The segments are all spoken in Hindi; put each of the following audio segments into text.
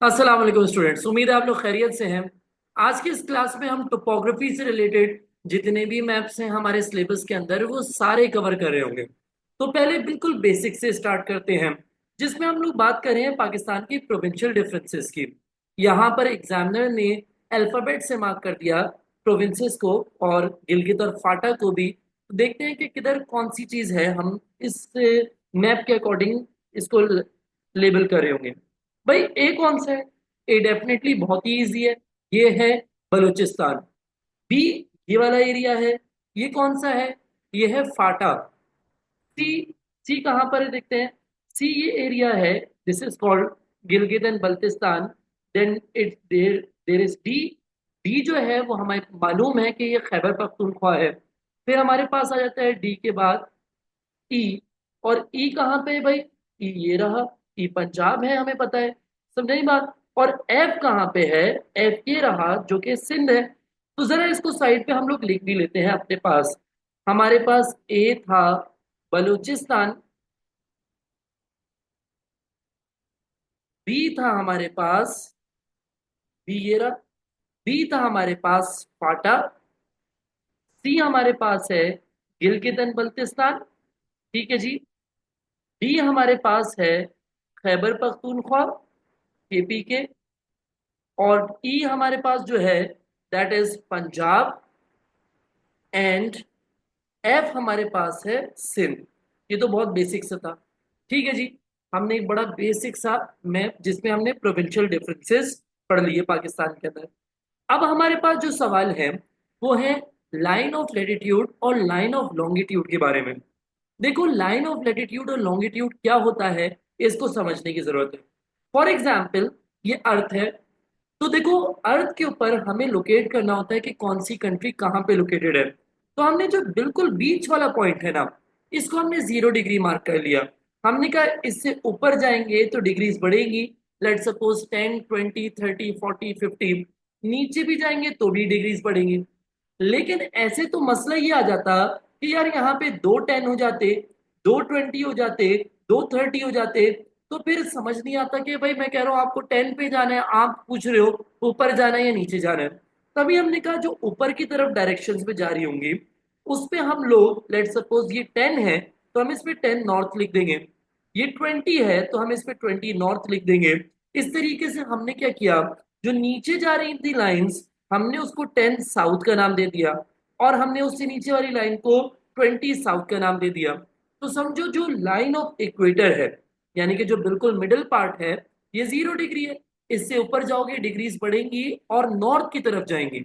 अस्सलाम वालेकुम स्टूडेंट्स, उम्मीद है आप लोग खैरियत से हैं। आज की इस क्लास में हम टोपोग्राफी से रिलेटेड जितने भी मैप्स हैं हमारे सिलेबस के अंदर वो सारे कवर कर रहे होंगे। तो पहले बिल्कुल बेसिक से स्टार्ट करते हैं, जिसमें हम लोग बात कर रहे हैं पाकिस्तान की प्रोविंशियल डिफरेंसेस की। यहाँ पर एग्जामिनर ने अल्फाबेट से मार्क कर दिया प्रोविंसेस को और गिलगित और फाटा को भी। तो देखते हैं कि किधर कौन सी चीज है, हम इस मैप के अकॉर्डिंग इसको लेबल कर रहे होंगे। भाई ए कौन सा है? ए डेफिनेटली बहुत ही इजी है, ये है बलूचिस्तान। बी ये वाला एरिया है, ये कौन सा है? ये है फाटा। सी सी कहाँ पर है देखते हैं। सी ये एरिया है, this is called Gilgit and Baltistan. Then it there there is D. D जो है वो हमें मालूम है कि ये खैबर पख्तूनख्वा है। फिर हमारे पास आ जाता है डी के बाद ई। और ई कहाँ पे है भाई? ई ये रहा, ई पंजाब है, हमें पता है। समझ नहीं बात? और एफ कहाँ पे है? एफ ये रहा जो कि सिंध है। तो जरा इसको साइड पे हम लोग लिख भी लेते हैं अपने पास। हमारे पास ए था बलूचिस्तान, बी था हमारे पास, बी ये रहा, बी था हमारे पास फाटा, सी हमारे पास है गिलगित एंड बल्तिस्तान, ठीक है जी। डी हमारे पास है खैबर पख्तूनख्वा, केपी के। और ई हमारे पास जो है that is Punjab. And F हमारे पास है सिंध। ये तो बहुत बेसिक सा था, ठीक है जी। हमने एक बड़ा बेसिक सा मैप जिसमें हमने प्रोविंशियल डिफरेंसेस पढ़ लिए पाकिस्तान के अंदर। अब हमारे पास जो सवाल है वो है लाइन ऑफ लेटिट्यूड और लाइन ऑफ लॉन्गिट्यूड के बारे में। देखो, लाइन ऑफ लेटिट्यूड और लॉन्गिट्यूड क्या होता है इसको समझने की जरूरत है। फॉर एग्जाम्पल, ये अर्थ है। तो देखो, अर्थ के ऊपर हमें लोकेट करना होता है कि कौन सी कंट्री कहाँ पे लोकेटेड है। तो हमने जो बिल्कुल बीच वाला पॉइंट है ना, इसको हमने 0 डिग्री मार्क कर लिया। हमने कहा इससे ऊपर जाएंगे तो डिग्रीज बढ़ेंगी। Let suppose 10, 20, 30, 40, 50। नीचे भी जाएंगे तो भी डिग्रीज बढ़ेंगी। लेकिन ऐसे तो मसला ये आ जाता कि यार यहाँ पे 2 10 हो जाते, 2 20 हो जाते, 2 30 हो जाते। तो फिर समझ नहीं आता कि भाई मैं कह रहा हूँ आपको 10 पे जाना है, आप पूछ रहे हो ऊपर जाना है या नीचे जाना है। तभी हमने कहा जो ऊपर की तरफ डायरेक्शंस में जा रही होंगी उस पे हम लोग, लेट सपोज ये 10 है तो हम इस पे 10 नॉर्थ लिख देंगे। ये 20 है तो हम इस पे 20 नॉर्थ लिख देंगे। इस तरीके से हमने क्या किया, जो नीचे जा रही थी लाइंस हमने उसको 10 साउथ का नाम दे दिया, और हमने उससे नीचे वाली लाइन को 20 साउथ का नाम दे दिया। तो समझो जो लाइन ऑफ इक्वेटर है, यानी कि जो बिल्कुल मिडिल पार्ट है, ये 0 डिग्री है। इससे ऊपर जाओगे डिग्रीज बढ़ेंगी और नॉर्थ की तरफ जाएंगी।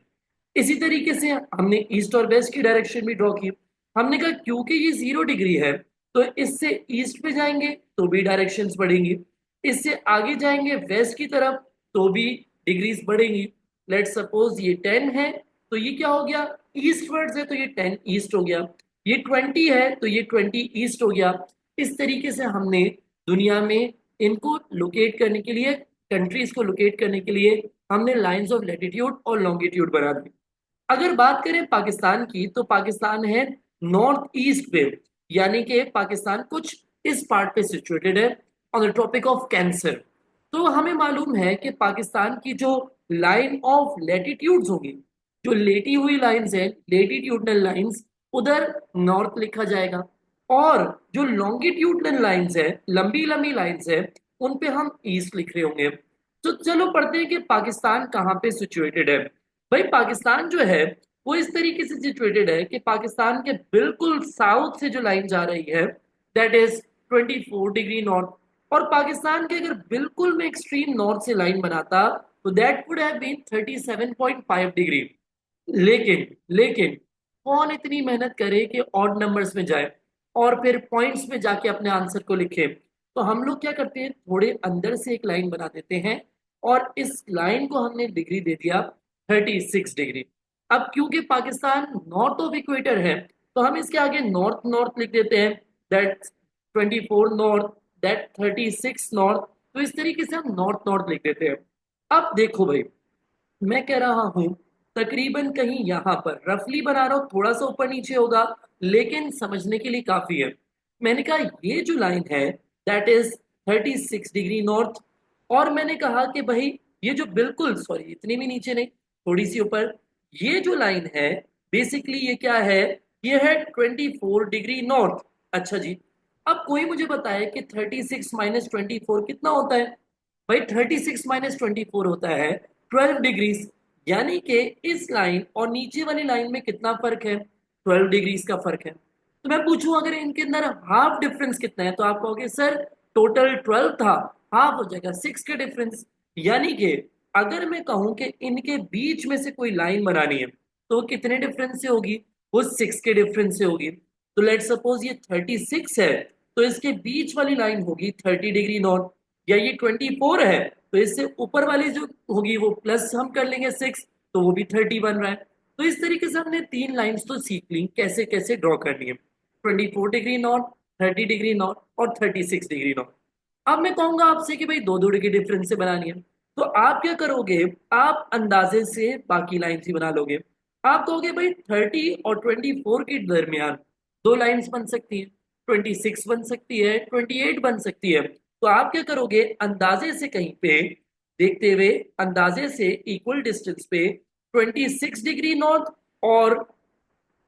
इसी तरीके से हमने ईस्ट और वेस्ट की डायरेक्शन भी ड्रॉ की। हमने कहा क्योंकि ये 0 डिग्री है तो इससे ईस्ट पे जाएंगे तो भी डायरेक्शंस बढ़ेंगी, इससे आगे जाएंगे वेस्ट की तरफ तो भी डिग्रीज बढ़ेंगी। लेट सपोज ये 10 है तो ये क्या हो गया, ईस्ट वर्ड्स है तो ये 10 ईस्ट हो गया। ये 20 है तो ये 20 ईस्ट हो गया। इस तरीके से हमने दुनिया में इनको लोकेट करने के लिए, कंट्रीज को लोकेट करने के लिए हमने लाइंस ऑफ लेटिट्यूड और लॉन्गिट्यूड बना दी। अगर बात करें पाकिस्तान की तो पाकिस्तान है नॉर्थ ईस्ट पे, यानी कि पाकिस्तान कुछ इस पार्ट पे सिचुएटेड है on the tropic of cancer. तो हमें मालूम है कि पाकिस्तान की जो लाइन ऑफ लेटिट्यूड्स होगी, जो लेटी हुई लाइंस है, लेटिट्यूडनल लाइंस, उधर नॉर्थ लिखा जाएगा। और जो लॉन्गिट्यूडनल लाइंस है, लंबी लंबी लाइंस है, उन पे हम ईस्ट लिख रहे होंगे। तो चलो पढ़ते हैं कि पाकिस्तान कहाँ पे सिचुएटेड है। भाई पाकिस्तान जो है वो इस तरीके से सिचुएटेड है कि पाकिस्तान के बिल्कुल साउथ से जो लाइन जा रही है दैट इज 24 डिग्री नॉर्थ। और पाकिस्तान के अगर बिल्कुल में एक्सट्रीम नॉर्थ से लाइन बनाता तो that would have been 37.5 degree. लेकिन कौन इतनी मेहनत करे कि ऑड नंबर्स में जाए और फिर पॉइंट्स में जाके अपने आंसर को लिखे। तो हम लोग क्या करते हैं, थोड़े अंदर से एक लाइन बना देते हैं और इस लाइन को हमने डिग्री दे दिया 36 डिग्री। अब क्योंकि पाकिस्तान नॉर्थ ऑफ इक्वेटर है तो हम इसके आगे नॉर्थ नॉर्थ लिख देते हैं, दैट 24 नॉर्थ, दैट 36 नॉर्थ। तो इस तरीके से हम नॉर्थ नॉर्थ लिख देते हैं। अब देखो भाई, मैं कह रहा हूं तकरीबन कहीं यहां पर रफली बना रहा हूं, थोड़ा सा ऊपर नीचे होगा लेकिन समझने के लिए काफी है। मैंने कहा ये जो लाइन है दैट इज 36 डिग्री नॉर्थ। और मैंने कहा कि भाई ये जो बिल्कुल सॉरी इतनी भी नीचे नहीं, थोड़ी सी ऊपर, ये जो लाइन है बेसिकली ये क्या है, ये है 24 डिग्री नॉर्थ। अच्छा जी, अब कोई मुझे बताए कि 36 - 24 कितना होता है। भाई 36 - 24 होता है 12 डिग्रीज, यानी कि इस लाइन और नीचे वाली लाइन में कितना फर्क है, 12 डिग्रीज का फर्क है। तो मैं पूछूं अगर इनके अंदर हाफ डिफरेंस कितना है, तो आप कहोगे सर टोटल 12 था, हाफ हो जाएगा 6 के डिफरेंस। यानी कि अगर मैं कहूं कि इनके बीच में से कोई लाइन बनानी है तो वो कितने डिफरेंस से होगी, वो 6 के डिफरेंस से होगी। तो लेट सपोज ये 36 है, तो इसके बीच वाली लाइन होगी 30 डिग्री नॉर्थ, या ये 24 है तो इससे ऊपर वाली जो होगी वो प्लस हम कर लेंगे 6, तो वो भी 30 बन रहा है। तो इस तरीके से हमने तीन लाइंस तो सीख ली कैसे कैसे ड्रॉ करनी है, 24 डिग्री नॉर्थ, 30 डिग्री नॉर्थ और 36 डिग्री नॉर्थ। अब मैं कहूंगा आपसे कि भाई दो दो डिग्री डिफरेंस से बनानी है, तो आप क्या करोगे, आप अंदाजे से बाकी लाइंस ही बना लोगे। आप कहोगे भाई 30 और 24 के दरमियान दो लाइंस बन सकती हैं, 26 बन सकती है, 28 बन सकती है। तो आप क्या करोगे, अंदाजे से कहीं पे देखते हुए अंदाजे से इक्वल डिस्टेंस पे 26 डिग्री नॉर्थ और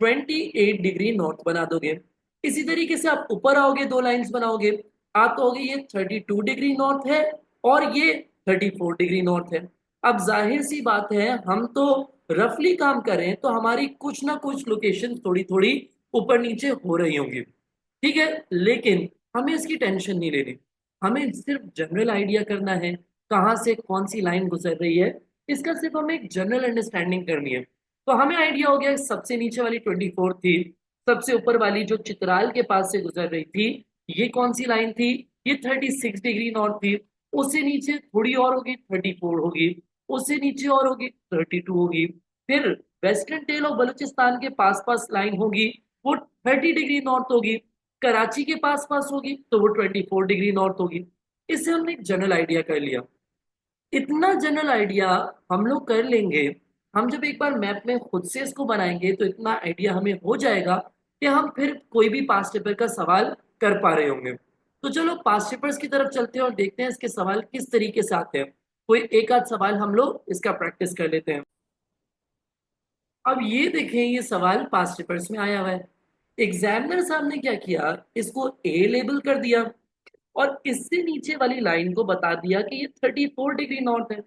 28 डिग्री नॉर्थ बना दोगे। इसी तरीके से आप ऊपर आओगे, दो लाइंस बनाओगे, आप कहोगे ये 32 डिग्री नॉर्थ है और ये 34 डिग्री नॉर्थ है। अब जाहिर सी बात है हम तो रफली काम करें तो हमारी कुछ ना कुछ लोकेशन थोड़ी थोड़ी ऊपर नीचे हो रही होंगी, ठीक है, लेकिन हमें इसकी टेंशन नहीं लेनी। हमें सिर्फ जनरल आइडिया करना है कहाँ से कौन सी लाइन गुजर रही है, इसका सिर्फ हमें एक जनरल अंडरस्टैंडिंग करनी है। तो हमें आइडिया हो गया सबसे नीचे वाली 24 थी, सबसे ऊपर वाली जो चित्राल के पास से गुजर रही थी ये कौन सी लाइन थी, ये 36 डिग्री नॉर्थ थी। उससे नीचे थोड़ी और होगी 34 होगी, उससे नीचे और होगी 32 होगी, फिर वेस्टर्न टेल ऑफ बलूचिस्तान के पास पास लाइन होगी, वो 30 डिग्री नॉर्थ होगी, कराची के पास पास होगी तो वो 24 डिग्री नॉर्थ होगी। इससे हमने एक जनरल आइडिया कर लिया। इतना जनरल आइडिया हम लोग कर लेंगे, हम जब एक बार मैप में खुद से इसको बनाएंगे तो इतना आइडिया हमें हो जाएगा कि हम फिर कोई भी पास्ट पेपर का सवाल कर पा रहे होंगे। तो चलो पास्ट पेपर्स की तरफ चलते हैं और देखते हैं इसके सवाल किस तरीके से आते हैं। कोई एक आध सवाल हम लोग इसका प्रैक्टिस कर लेते हैं। अब ये देखें, ये सवाल पास्ट पेपर्स में आया हुआ है। एग्जामिनर साहब ने क्या किया, इसको ए लेबल कर दिया और इससे नीचे वाली लाइन को बता दिया कि ये 34 डिग्री नॉर्थ है।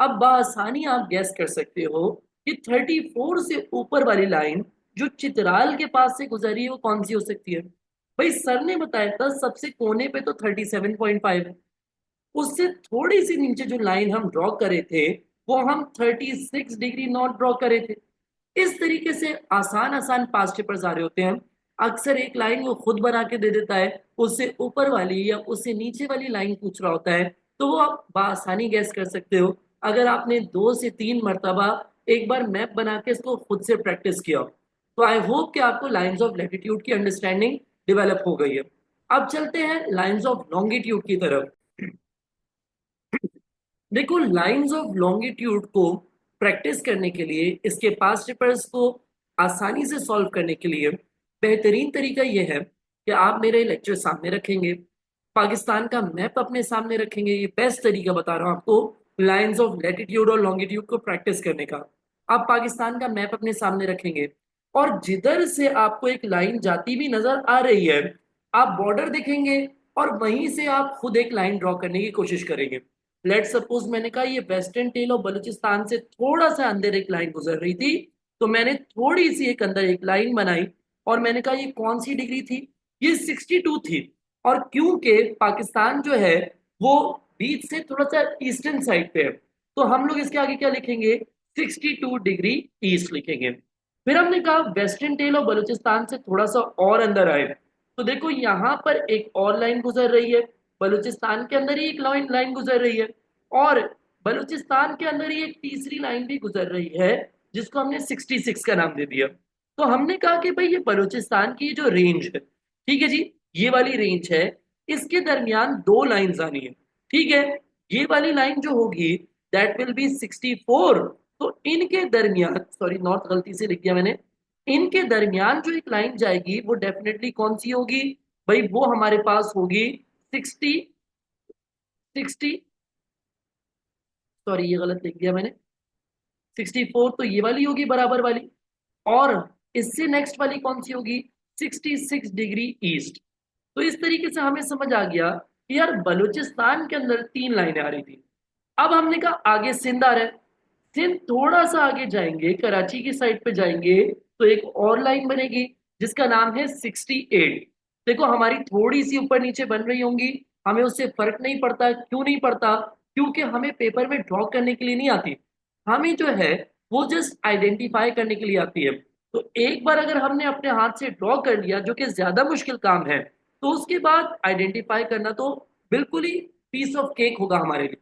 अब बआसानी आप गैस कर सकते हो कि 34 से ऊपर वाली लाइन जो चित्राल के पास से गुजरी है वो कौन सी हो सकती है। भाई सर ने बताया था सबसे कोने पे तो 37.5 है, उससे थोड़ी सी नीचे जो लाइन हम ड्रॉ करे थे वो हम 36 डिग्री नॉर्थ ड्रॉ करे थे। इस तरीके से आसान आसान पास्ट पेपर्स आ रहे होते हैं। अक्सर एक लाइन वो खुद बना के दे देता है, उससे ऊपर वाली या उससे नीचे वाली लाइन पूछ रहा होता है, तो वो आप बआसानी गैस कर सकते हो अगर आपने 2 से 3 मरतबा एक बार मैप बना के इसको खुद से प्रैक्टिस किया। तो आई होप कि आपको लाइंस ऑफ लैटिट्यूड की अंडरस्टैंडिंग डेवलप हो गई है। अब चलते हैं लाइंस ऑफ लॉन्गिट्यूड की तरफ। देखो लाइंस ऑफ लॉन्गिट्यूड को प्रैक्टिस करने के लिए, इसके पास्ट पेपर्स को आसानी से सॉल्व करने के लिए बेहतरीन तरीका यह है कि आप मेरे लेक्चर सामने रखेंगे, पाकिस्तान का मैप अपने सामने रखेंगे। ये बेस्ट तरीका बता रहा हूँ आपको लाइंस ऑफ लैटिट्यूड और लॉन्गिट्यूड को प्रैक्टिस करने का। आप पाकिस्तान का मैप अपने सामने रखेंगे और जिधर से आपको एक लाइन जाती भी नजर आ रही है, आप बॉर्डर देखेंगे और वहीं से आप खुद एक लाइन ड्रॉ करने की कोशिश करेंगे। लेट सपोज मैंने कहा ये वेस्टर्न टेल ऑफ बलूचिस्तान से थोड़ा सा अंदर एक लाइन गुजर रही थी, तो मैंने थोड़ी सी एक अंदर एक लाइन बनाई और मैंने कहा ये कौन सी डिग्री थी, ये 62 थी। और क्योंकि पाकिस्तान जो है वो बीच से थोड़ा सा ईस्टर्न साइड पे है, तो हम लोग इसके आगे क्या लिखेंगे, 62 डिग्री ईस्ट लिखेंगे। फिर हमने कहा वेस्टर्न टेल ऑफ बलूचिस्तान से थोड़ा सा और अंदर आए, तो देखो यहाँ पर एक और लाइन गुजर रही है, बलूचिस्तान के अंदर ही एक लाइन लाइन गुजर रही है, और बलूचिस्तान के अंदर ही एक तीसरी लाइन भी गुजर रही है जिसको हमने 66 का नाम दे दिया। तो हमने कहा कि भाई ये बलूचिस्तान की जो रेंज है, ठीक है जी, ये वाली रेंज है, इसके दरमियान दो लाइंस आनी है, ठीक है। ये वाली लाइन जो होगी दैट विल बी 64। तो इनके दरमियान, सॉरी नॉर्थ गलती से लिख दिया मैंने, इनके दरमियान जो एक लाइन जाएगी वो डेफिनेटली कौन सी होगी, भाई वो हमारे पास होगी 60, 60 सॉरी ये गलत लिख दिया मैंने, 64 तो ये वाली होगी बराबर वाली, और इससे नेक्स्ट वाली कौन सी होगी, 66 डिग्री ईस्ट। तो इस तरीके से हमें समझ आ गया कि यार बलूचिस्तान के अंदर तीन लाइनें आ रही थी। अब हमने कहा आगे सिंध आ रहा है, सिंध थोड़ा सा आगे जाएंगे, कराची की साइड पे जाएंगे, तो एक और लाइन बनेगी जिसका नाम है 68। देखो हमारी थोड़ी सी ऊपर नीचे बन रही होंगी, हमें उससे फर्क नहीं पड़ता। क्यों नहीं पड़ता? क्योंकि हमें पेपर में ड्रॉ करने के लिए नहीं आती, हमें जो है वो जस्ट आइडेंटिफाई करने के लिए आती है। तो एक बार अगर हमने अपने हाथ से ड्रॉ कर लिया, जो कि ज्यादा मुश्किल काम है, तो उसके बाद आइडेंटिफाई करना तो बिल्कुल ही पीस ऑफ केक होगा हमारे लिए।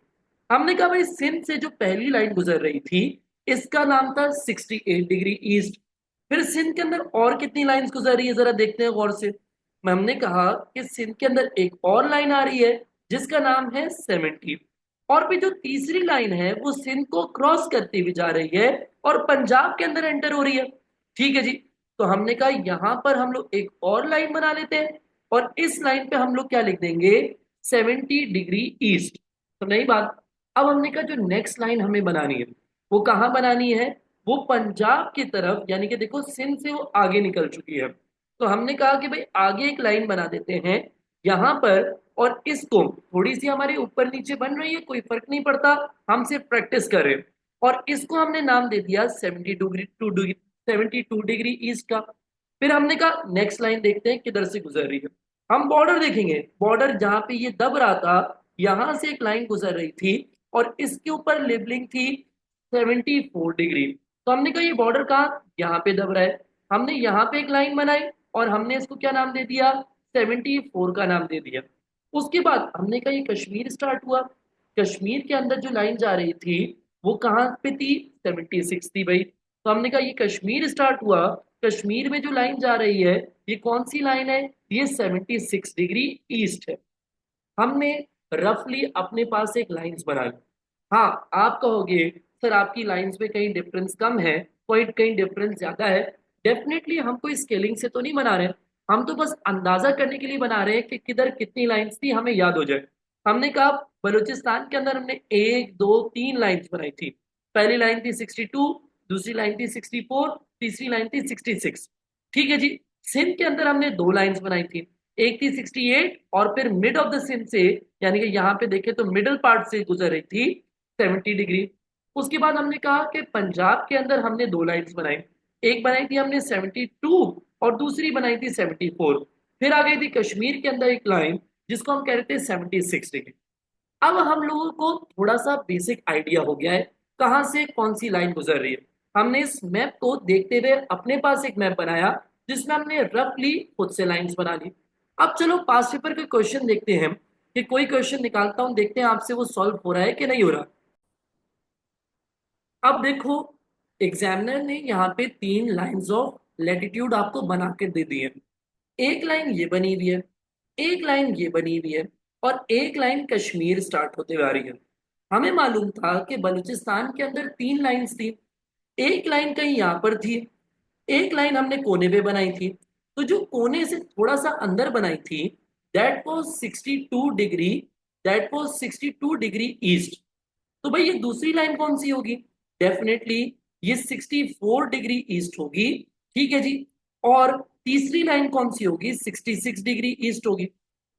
हमने कहा भाई सिंध से जो पहली लाइन गुजर रही थी, इसका नाम था 68 डिग्री ईस्ट। फिर सिंध के अंदर और कितनी लाइंस गुजर रही है जरा देखते हैं गौर से। हमने कहा कि सिंध के अंदर एक और लाइन आ रही है जिसका नाम है 70, और भी जो तीसरी लाइन है वो सिंध को क्रॉस करती हुई जा रही है और पंजाब के अंदर एंटर हो रही है। ठीक है जी। तो हमने कहा यहां पर हम लोग एक और लाइन बना लेते हैं, और इस लाइन पे हम लोग क्या लिख देंगे, 70 डिग्री ईस्ट। तो नई बात, अब हमने कहा जो नेक्स्ट लाइन हमें बनानी है वो कहाँ बनानी है, वो पंजाब की तरफ, यानी कि देखो सिंध से वो आगे निकल चुकी है। तो हमने कहा कि भाई आगे एक लाइन बना देते हैं यहां पर, और इसको थोड़ी सी हमारे ऊपर नीचे बन रही है, कोई फर्क नहीं पड़ता, हम सिर्फ प्रैक्टिस कर रहे हैं। और इसको हमने नाम दे दिया 72 डिग्री ईस्ट का। फिर हमने कहा नेक्स्ट लाइन देखते हैं किधर से गुजर रही है। हम बॉर्डर देखेंगे, बॉर्डर जहां पे ये दब रहा था, यहां से एक लाइन गुजर रही थी, और इसके ऊपर लेबलिंग थी 74 डिग्री। तो हमने कहा ये बॉर्डर कहाँ, यहाँ पे दब रहा है। हमने यहाँ पे एक लाइन बनाई और हमने इसको क्या नाम दे दिया, 74 का नाम दे दिया। उसके बाद हमने कहा ये कश्मीर स्टार्ट हुआ, कश्मीर के अंदर जो लाइन जा रही थी वो कहाँ पे थी, 76 थी भाई। तो हमने कहा ये कश्मीर स्टार्ट हुआ, कश्मीर में जो लाइन जा रही है ये कौन सी लाइन है, ये 76 डिग्री ईस्ट है। हमने रफली अपने पास एक लाइंस बना ली। हाँ आप कहोगे सर आपकी लाइंस में कहीं डिफरेंस कम है, कोई कहीं डिफरेंस ज्यादा है। डेफिनेटली हम कोई स्केलिंग से तो नहीं बना रहे, हम तो बस अंदाजा करने के लिए बना रहे हैं कि किधर कितनी लाइंस थी हमें याद हो जाए। हमने कहा बलूचिस्तान के अंदर हमने एक दो तीन लाइंस बनाई थी। पहली लाइन थी 62, दूसरी लाइन थी 64, तीसरी लाइन थी 66। ठीक है जी। सिंध के अंदर हमने दो लाइंस बनाई थी, एक थी 68, और फिर मिड ऑफ द सिंध से, यानी कि यहाँ पे देखे तो मिडल पार्ट से गुजर रही थी 70 डिग्री। उसके बाद हमने कहा कि पंजाब के अंदर हमने दो लाइंस बनाई, एक बनाई थी हमने 72 और दूसरी बनाई थी 74। फिर आ गई थी कश्मीर के अंदर एक लाइन जिसको हम कह रहे थे 76 डिग्री। अब हम लोगों को थोड़ा सा बेसिक आइडिया हो गया है कहाँ से कौन सी लाइन गुजर रही है। हमने इस मैप को देखते हुए अपने पास एक मैप बनाया जिसमें हमने रफली खुद से लाइंस बना ली। अब चलो पास पेपर के क्वेश्चन देखते हैं, कि कोई क्वेश्चन निकालता हूं, देखते हैं आपसे वो सॉल्व हो रहा है कि नहीं हो रहा। अब देखो एग्जामिनर ने यहाँ पे तीन लाइंस ऑफ लेटिट्यूड आपको बना के दे दी है। एक लाइन ये बनी हुई है, एक लाइन ये बनी हुई है, और एक लाइन कश्मीर स्टार्ट होते हुए आ रही है। हमें मालूम था कि बलूचिस्तान के अंदर तीन लाइंस थी, एक लाइन कहीं यहाँ पर थी, एक लाइन हमने कोने पे बनाई थी। तो जो कोने से थोड़ा सा अंदर बनाई थी, that was 62 degree, that was 62 degree east. तो भाई ये दूसरी लाइन कौन सी होगी, डेफिनेटली ये 64 डिग्री ईस्ट होगी। ठीक है जी। और तीसरी लाइन कौन सी होगी, 66 डिग्री ईस्ट होगी।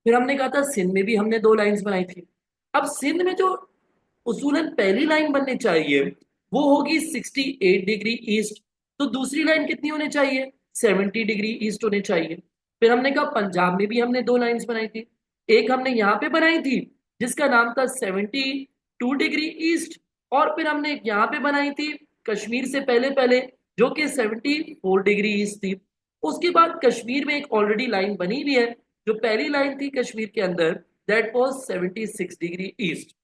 फिर हमने कहा था सिंध में भी हमने दो लाइंस बनाई थी। अब सिंध में जो उसूलन पहली लाइन बननी चाहिए वो होगी 68 डिग्री ईस्ट। तो दूसरी लाइन कितनी होनी चाहिए, 70 डिग्री ईस्ट होनी चाहिए। फिर हमने कहा पंजाब में भी हमने दो लाइंस बनाई थी, एक हमने यहाँ पे बनाई थी जिसका नाम था 72 डिग्री ईस्ट, और फिर हमने एक यहाँ पे बनाई थी कश्मीर से पहले पहले, जो कि 74 डिग्री ईस्ट थी। उसके बाद कश्मीर में एक ऑलरेडी लाइन बनी हुई है, जो पहली लाइन थी कश्मीर के अंदर, दैट वाज 76 डिग्री ईस्ट।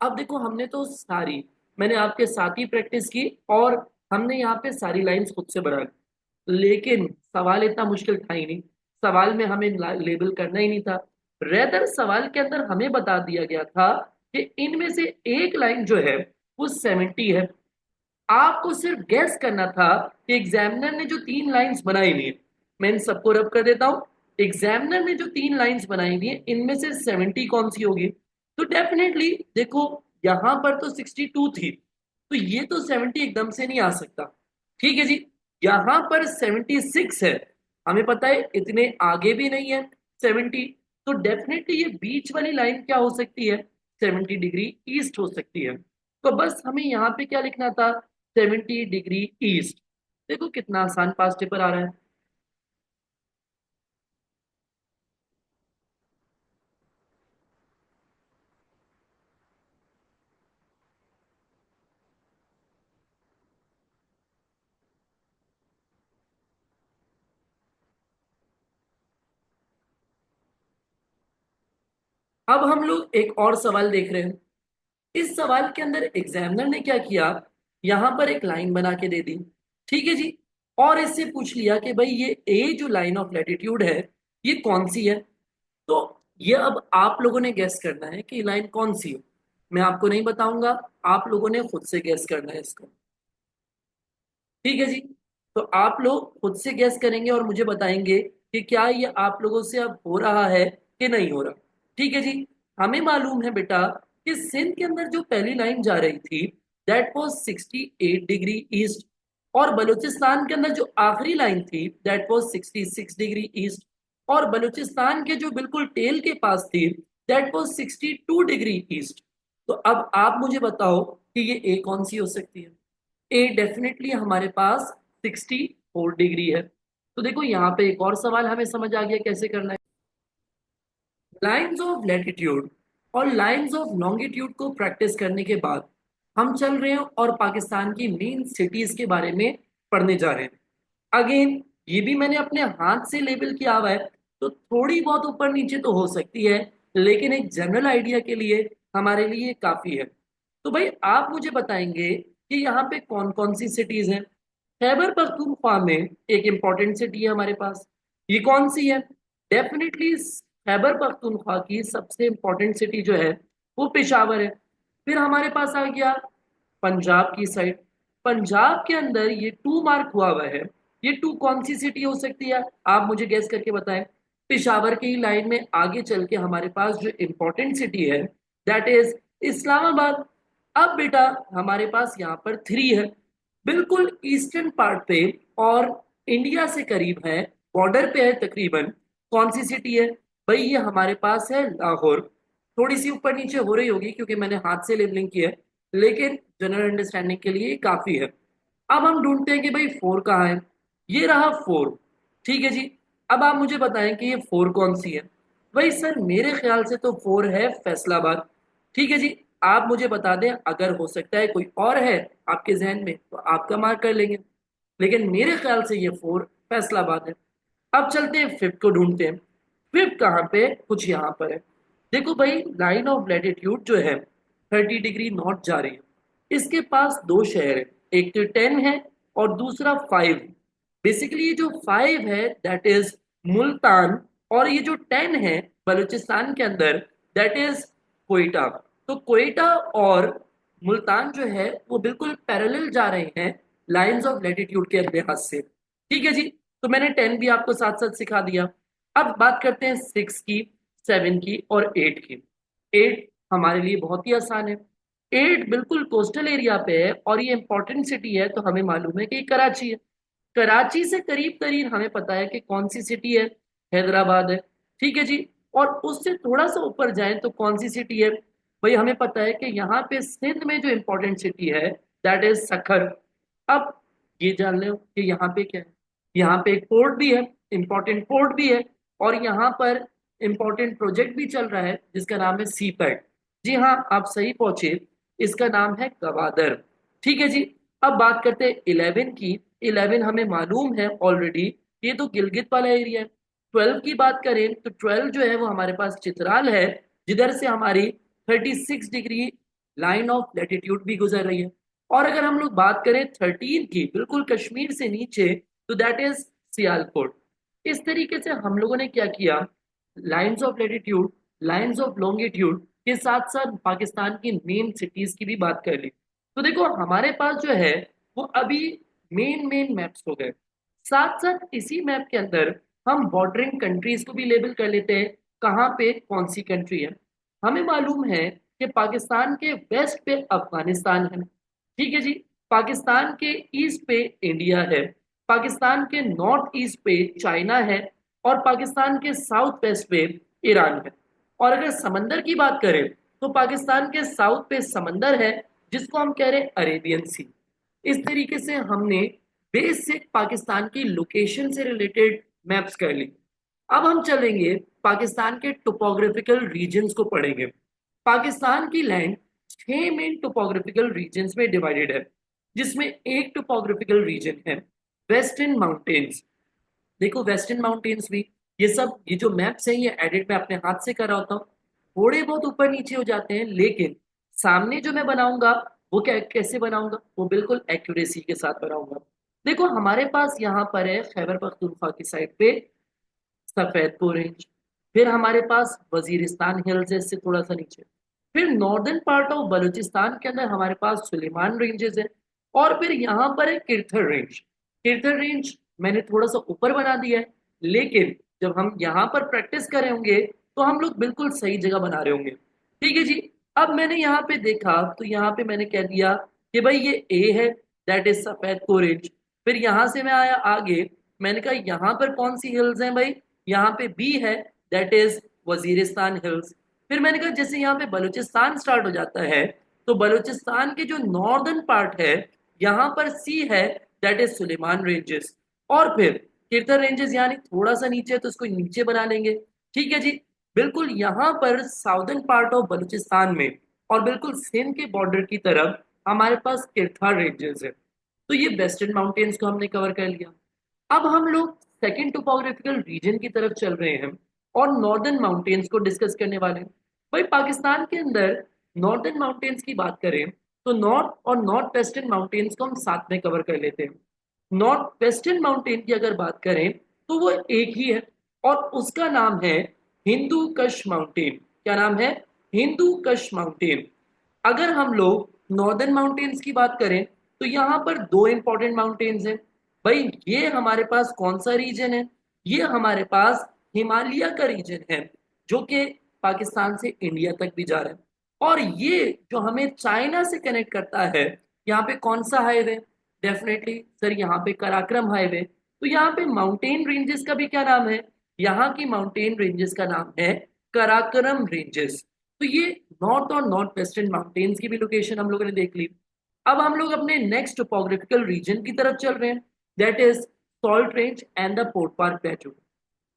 अब देखो हमने तो सारी, मैंने आपके साथ ही प्रैक्टिस की, और हमने यहाँ पे सारी लाइंस खुद से बना ली, लेकिन सवाल इतना मुश्किल था ही नहीं। सवाल में हमें लेबल करना ही नहीं था, रेदर सवाल के अंदर हमें बता दिया गया था कि इनमें से एक लाइन जो है वो 70 है। आपको सिर्फ गैस करना था कि एग्जामिनर ने जो तीन लाइंस बनाई हुई है, मैं इन सबको रब कर देता हूं, एग्जामिनर ने जो तीन लाइंस बनाई हुई है इनमें से 70 कौन सी होगी। तो डेफिनेटली देखो यहाँ पर तो 62 थी, तो ये तो 70 एकदम से नहीं आ सकता। ठीक है जी, यहाँ पर 76 है, हमें पता है इतने आगे भी नहीं है 70, तो डेफिनेटली ये बीच वाली लाइन क्या हो सकती है, 70 डिग्री ईस्ट हो सकती है। तो बस हमें यहाँ पे क्या लिखना था, 70 डिग्री ईस्ट। देखो कितना आसान पास्ट पेपर आ रहा है। अब हम लोग एक और सवाल देख रहे हैं। इस सवाल के अंदर एग्जामिनर ने क्या किया, यहां पर एक लाइन बना के दे दी। ठीक है जी, और इससे पूछ लिया कि भाई ये ए जो लाइन ऑफ लैटिट्यूड है ये कौन सी है। तो ये अब आप लोगों ने गैस करना है कि लाइन कौन सी है। मैं आपको नहीं बताऊंगा, आप लोगों ने खुद से गैस करना है इसको। ठीक है जी, तो आप लोग खुद से गैस करेंगे और मुझे बताएंगे कि क्या ये आप लोगों से अब हो रहा है कि नहीं हो रहा। ठीक है जी, हमें मालूम है बेटा कि सिंध के अंदर जो पहली लाइन जा रही थी दैट वाज 68 डिग्री ईस्ट, और बलूचिस्तान के अंदर जो आखिरी लाइन थी दैट वाज 66 डिग्री ईस्ट, और बलूचिस्तान के जो बिल्कुल टेल के पास थी दैट वाज 62 डिग्री ईस्ट। तो अब आप मुझे बताओ कि ये ए कौन सी हो सकती है। ए डेफिनेटली हमारे पास 64 डिग्री है। तो देखो यहाँ पे एक और सवाल हमें समझ आ गया कैसे करना है। लाइंस ऑफ लैटिट्यूड और लाइंस ऑफ लॉन्गिट्यूड को प्रैक्टिस करने के बाद हम चल रहे हैं और पाकिस्तान की मेन सिटीज के बारे में पढ़ने जा रहे हैं। अगेन ये भी मैंने अपने हाथ से लेबल किया हुआ है, तो थोड़ी बहुत ऊपर नीचे तो हो सकती है, लेकिन एक जनरल आइडिया के लिए हमारे लिए काफी है। तो भाई आप मुझे बताएंगे कि यहाँ पे कौन कौन सी सिटीज हैं। खैबर पख्तूनख्वा में एक इंपॉर्टेंट सिटी है हमारे पास, ये कौन सी है। डेफिनेटली खैबर पख्तूनख्वा की सबसे इंपॉर्टेंट सिटी जो है वो पेशावर है। फिर हमारे पास आ गया पंजाब की साइड। पंजाब के अंदर ये टू मार्क हुआ हुआ है, ये टू कौन सी सिटी हो सकती है, आप मुझे गैस करके बताएं। पेशावर की लाइन में आगे चल के हमारे पास जो इंपॉर्टेंट सिटी है दैट इज इस्लामाबाद। अब बेटा हमारे पास यहाँ पर थ्री है, बिल्कुल ईस्टर्न पार्ट पे और इंडिया से करीब है, बॉर्डर पे है तकरीबन। कौन सी सिटी है भाई, ये हमारे पास है लाहौर। थोड़ी सी ऊपर नीचे हो रही होगी क्योंकि मैंने हाथ से लेबलिंग की है, लेकिन जनरल अंडरस्टैंडिंग के लिए ये काफी है। अब हम ढूंढते हैं कि भाई फोर कहाँ है, ये रहा फोर। ठीक है जी, अब आप मुझे बताएं कि ये फोर कौन सी है। भाई सर मेरे ख्याल से तो फोर है फैसलाबाद। ठीक है जी, आप मुझे बता दें, अगर हो सकता है कोई और है आपके जहन में तो आपका मार्क कर लेंगे, लेकिन मेरे ख्याल से ये फोर फैसलाबाद है। अब चलते हैं फिफ्थ को ढूंढते हैं। फिफ्थ कहाँ पे, कुछ यहाँ पर है। देखो भाई लाइन ऑफ लैटिट्यूड जो है 30 डिग्री नॉर्थ जा रही है, इसके पास दो शहर है, एक तो 10 है और दूसरा 5। बेसिकली ये जो 5 है दैट इज मुल्तान, और ये जो 10 है बलूचिस्तान के अंदर दैट इज कोयटा। तो कोयटा और मुल्तान जो है वो बिल्कुल पैरेलल जा रहे हैं लाइंस ऑफ लैटिट्यूड के लिहाज से। ठीक है जी, तो मैंने 10 भी आपको साथ साथ सिखा दिया। अब बात करते हैं 6 की, 7 की और 8 की। 8 हमारे लिए बहुत ही आसान है। 8 बिल्कुल कोस्टल एरिया पे है और ये इंपॉर्टेंट सिटी है, तो हमें मालूम है कि ये कराची है। कराची से करीब करीब हमें पता है कि कौन सी सिटी है, हैदराबाद है। ठीक है जी, और उससे थोड़ा सा ऊपर जाएं तो कौन सी सिटी है, भाई हमें पता है कि यहाँ पे सिंध में जो इंपॉर्टेंट सिटी है दैट इज सखर। अब ये जान लो कि यहाँ पे क्या है, यहाँ पे एक पोर्ट भी है, इंपॉर्टेंट पोर्ट भी है, और यहाँ पर इंपॉर्टेंट प्रोजेक्ट भी चल रहा है जिसका नाम है सी पैड। जी हाँ, आप सही पहुंचे, इसका नाम है गवादर। ठीक है जी, अब बात करते हैं 11 की। 11 हमें मालूम है ऑलरेडी, ये तो गिलगित वाला एरिया है। 12 की बात करें तो 12 जो है वो हमारे पास चित्राल है, जिधर से हमारी 36 डिग्री लाइन ऑफ लैटिट्यूड भी गुजर रही है। और अगर हम लोग बात करें 13 की, बिल्कुल कश्मीर से नीचे, तो दैट इज सियालकोट। इस तरीके से हम लोगों ने क्या किया, lines of latitude, lines of longitude के साथ साथ पाकिस्तान की मेन सिटीज की भी बात कर ली। तो देखो हमारे पास जो है वो अभी मेन मेन मैप्स हो गए। साथ साथ इसी मैप के अंदर हम बॉर्डरिंग कंट्रीज को भी लेबल कर लेते हैं, कहाँ पे कौन सी कंट्री है। हमें मालूम है कि पाकिस्तान के वेस्ट पे अफगानिस्तान है, ठीक है जी। पाकिस्तान के ईस्ट पे इंडिया है, पाकिस्तान के नॉर्थ ईस्ट पे चाइना है, और पाकिस्तान के साउथ वेस्ट पे ईरान है। और अगर समंदर की बात करें तो पाकिस्तान के साउथ पे समंदर है, जिसको हम कह रहे हैं अरेबियन सी। इस तरीके से हमने बेसिक पाकिस्तान की लोकेशन से रिलेटेड मैप्स कर ली। अब हम चलेंगे पाकिस्तान के टोपोग्राफिकल रीजन्स को पढ़ेंगे। पाकिस्तान की लैंड 6 मेन टोपोग्राफिकल रीजन्स में डिवाइडेड है, जिसमें एक टोपोग्राफिकल रीजन है वेस्टर्न माउंटेन्स। देखो वेस्टर्न माउंटेन्स भी, ये जो मैप्स हैं ये एडिट मैं अपने हाथ से कर रहा होता हूँ, थोड़े बहुत ऊपर नीचे हो जाते हैं, लेकिन सामने जो मैं बनाऊंगा वो कैसे बनाऊंगा, वो बिल्कुल एक्यूरेसी के साथ बनाऊंगा। देखो हमारे पास यहाँ पर है खैबर पख्तूनख्वा की साइड पे सफेदपुर रेंज, फिर हमारे पास वजीरिस्तान हिल्स है इससे थोड़ा सा नीचे, फिर नॉर्दर्न पार्ट ऑफ बलूचिस्तान के अंदर हमारे पास सुलेमान रेंजेस है, और फिर यहाँ पर है किरथर रेंज। किरथर रेंज मैंने थोड़ा सा ऊपर बना दिया है, लेकिन जब हम यहाँ पर प्रैक्टिस कर रहे होंगे तो हम लोग बिल्कुल सही जगह बना रहे होंगे, ठीक है जी। अब मैंने यहाँ पे देखा तो यहाँ पे मैंने कह दिया कि भाई ये ए है, दैट इज सफेदपुर रेंज। फिर यहाँ से मैं आया आगे, मैंने कहा यहाँ पर कौन सी हिल्स हैं भाई, यहाँ पे बी है, दैट इज वजीरिस्तान हिल्स। फिर मैंने कहा जैसे यहाँ पे बलूचिस्तान स्टार्ट हो जाता है, तो बलूचिस्तान के जो नॉर्दर्न पार्ट है यहाँ पर सी है, दैट इज सुलेमान रेंजेस। और फिर किरतल रेंजेस यानी थोड़ा सा नीचे, तो इसको नीचे बना लेंगे, ठीक है जी। बिल्कुल यहाँ पर साउदर्न पार्ट ऑफ बलूचिस्तान में और बिल्कुल सिंध के बॉर्डर की तरफ हमारे पास किरथार रेंजेस है। तो ये वेस्टर्न माउंटेन्स को हमने कवर कर लिया। अब हम लोग सेकेंड टोपोग्राफिकल रीजन की तरफ चल रहे हैं और नॉर्दर्न माउंटेन्स को डिस्कस करने वाले हैं। भाई पाकिस्तान के अंदर नॉर्दर्न माउंटेन्स की बात करें तो नॉर्थ और नॉर्थ वेस्टर्न माउंटेन्स को हम साथ में कवर कर लेते हैं। नॉर्थ वेस्टर्न माउंटेन की अगर बात करें तो वो एक ही है, और उसका नाम है हिंदू कश माउंटेन। क्या नाम है? हिंदू कश माउंटेन। अगर हम लोग नॉर्दर्न माउंटेन्स की बात करें तो यहाँ पर दो इंपॉर्टेंट माउंटेन्स हैं। भाई ये हमारे पास कौन सा रीजन है? ये हमारे पास हिमालय का रीजन है, जो कि पाकिस्तान से इंडिया तक भी जा रहा है। और ये जो हमें चाइना से कनेक्ट करता है, यहाँ पे कौन सा हाईवे? डेफिनेटली सर यहाँ पे कराक्रम हाईवे। तो यहाँ पे माउंटेन रेंजेस का भी क्या नाम है? यहाँ की माउंटेन रेंजेस का नाम है कराक्रम रेंजेस। तो ये नॉर्थ और नॉर्थ वेस्टर्न माउंटेन्स की भी लोकेशन हम लोगों ने देख ली। अब हम लोग अपने नेक्स्ट टोपोग्राफिकल रीजन की तरफ चल रहे हैं, that is salt range and the Potwar plateau.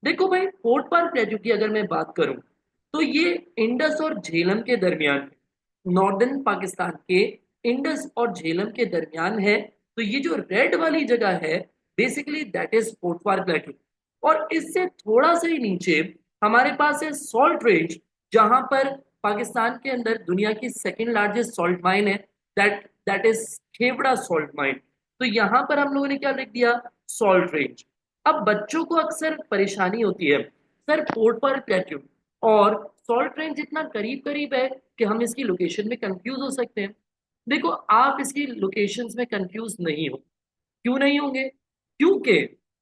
देखो भाई पोर्ट पार प्लेटू की अगर मैं बात करूं तो ये इंडस और झेलम के दरमियान है, नॉर्दर्न पाकिस्तान के इंडस और झेलम के दरमियान है। तो ये जो रेड वाली जगह है basically that is Potwar plateau. और इससे थोड़ा सा ही नीचे हमारे पास है सॉल्ट रेंज, जहां पर पाकिस्तान के अंदर दुनिया की सेकेंड लार्जेस्ट सॉल्ट माइन है, that that is Khewra salt mine. तो यहाँ पर हम लोगों ने क्या लिख दिया? Salt range. अब बच्चों को अक्सर परेशानी होती है, सर पोर्ट पर प्लेट्यू और सॉल्ट रेंज इतना करीब करीब है कि हम इसकी लोकेशन में कंफ्यूज हो सकते हैं। देखो आप इसकी लोकेशंस में कंफ्यूज नहीं हो। क्यों नहीं होंगे? क्योंकि